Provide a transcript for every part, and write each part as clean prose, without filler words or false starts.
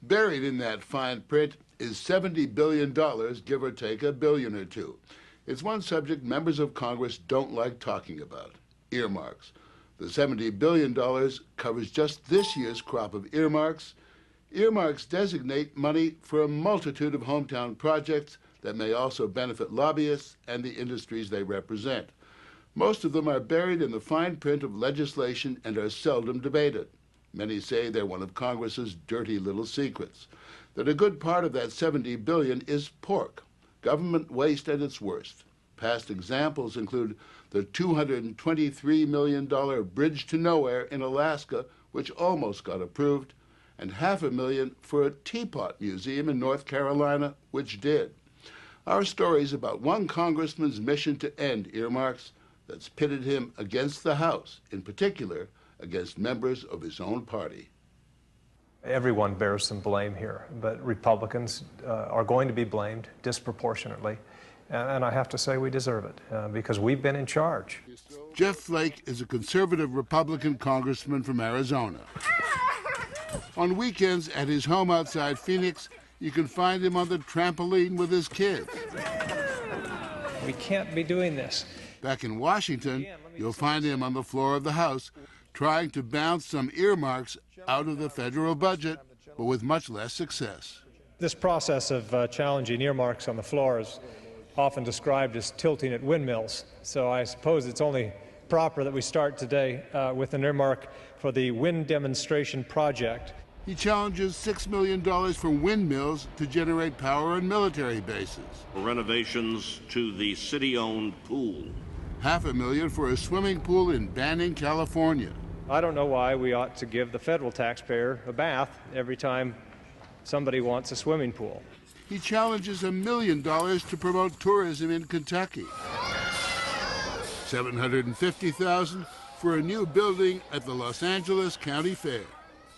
Buried in that fine print is $70 billion, give or take a billion or two. It's one subject members of Congress don't like talking about, earmarks. The $70 billion covers just this year's crop of earmarks. Earmarks designate money for a multitude of hometown projects that may also benefit lobbyists and the industries they represent. Most of them are buried in the fine print of legislation and are seldom debated. Many say they're one of Congress's dirty little secrets. That a good part of that $70 billion is pork, government waste at its worst. Past examples include the $223 million bridge to nowhere in Alaska, which almost got approved, and $500,000 for a teapot museum in North Carolina, which did. Our story's about one congressman's mission to end earmarks that's pitted him against the House, in particular, against members of his own party. Everyone bears some blame here, but Republicans are going to be blamed disproportionately. And I have to say we deserve it because we've been in charge. Jeff Flake is a conservative Republican congressman from Arizona. On weekends at his home outside Phoenix, you can find him on the trampoline with his kids. We can't be doing this. Back in Washington, you'll find him on the floor of the House trying to bounce some earmarks out of the federal budget, but with much less success. This process of challenging earmarks on the floor is often described as tilting at windmills. So I suppose it's only proper that we start today with an earmark for the wind demonstration project. He challenges $6 million for windmills to generate power on military bases. Renovations to the city-owned pool. $500,000 for a swimming pool in Banning, California. I don't know why we ought to give the federal taxpayer a bath every time somebody wants a swimming pool. He challenges $1 million to promote tourism in Kentucky. $750,000 for a new building at the Los Angeles County Fair.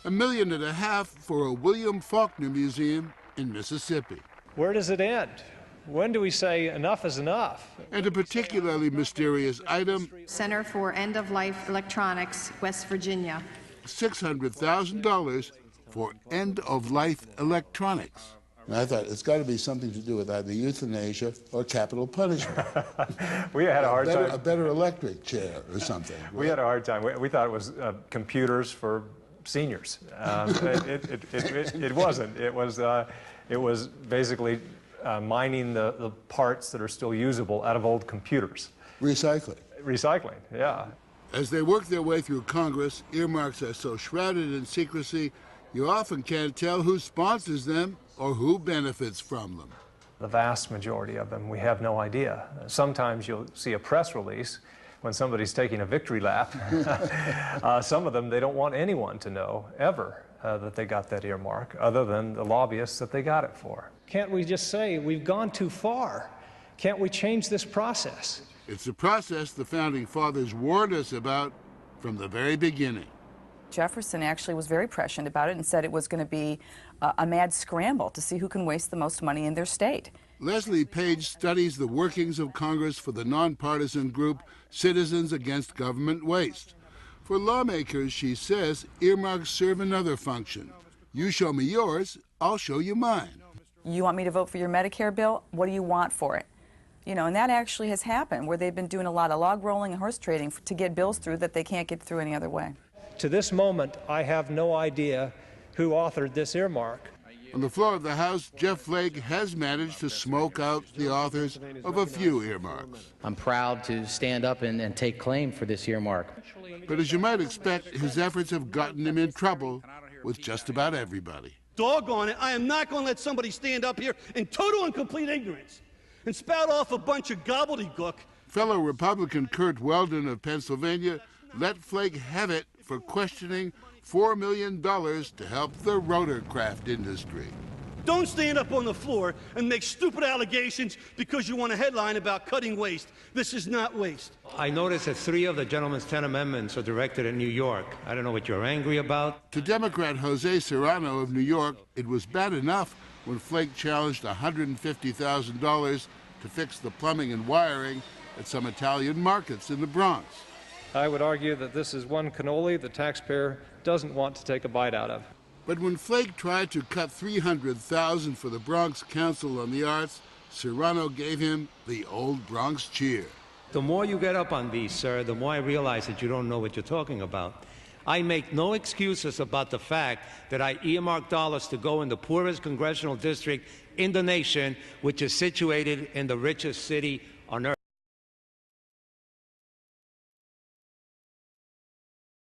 $1.5 million for a William Faulkner Museum in Mississippi. Where does it end? When do we say enough is enough? And a particularly mysterious item, Center for End-of-Life Electronics, West Virginia. $600,000 for end-of-life electronics. And I thought it's got to be something to do with either euthanasia or capital punishment. We had a hard time. A better electric chair or something. We had a hard time. We thought it was computers for seniors. It wasn't. It was basically mining the parts that are still usable out of old computers. Recycling. Recycling, yeah. As they work their way through Congress, earmarks are so shrouded in secrecy, you often can't tell who sponsors them or who benefits from them. The vast majority of them, we have no idea. Sometimes you'll see a press release when somebody's taking a victory lap. Some of them, they don't want anyone to know, ever, that they got that earmark, other than the lobbyists that they got it for. Can't we just say, we've gone too far? Can't we change this process? It's a process the Founding Fathers warned us about from the very beginning. Jefferson actually was very prescient about it and said it was going to be a mad scramble to see who can waste the most money in their state. Leslie Page studies the workings of Congress for the nonpartisan group Citizens Against Government Waste. For lawmakers, she says, earmarks serve another function. You show me yours, I'll show you mine. You want me to vote for your Medicare bill? What do you want for it? You know, and that actually has happened, where they've been doing a lot of log rolling and horse trading to get bills through that they can't get through any other way. To this moment, I have no idea who authored this earmark. On the floor of the House, Jeff Flake has managed to smoke out the authors of a few earmarks. I'm proud to stand up and take claim for this earmark. But as you might expect, his efforts have gotten him in trouble with just about everybody. Doggone it, I am not going to let somebody stand up here in total and complete ignorance and spout off a bunch of gobbledygook. Fellow Republican Kurt Weldon of Pennsylvania let Flake have it for questioning $4 million to help the rotorcraft industry. Don't stand up on the floor and make stupid allegations because you want a headline about cutting waste. This is not waste. I noticed that 3 of the gentleman's 10 amendments are directed at New York. I don't know what you're angry about. To Democrat Jose Serrano of New York, it was bad enough when Flake challenged $150,000 to fix the plumbing and wiring at some Italian markets in the Bronx. I would argue that this is one cannoli the taxpayer doesn't want to take a bite out of. But when Flake tried to cut $300,000 for the Bronx Council on the Arts, Serrano gave him the old Bronx cheer. The more you get up on these, sir, the more I realize that you don't know what you're talking about. I make no excuses about the fact that I earmark dollars to go in the poorest congressional district in the nation, which is situated in the richest city on earth.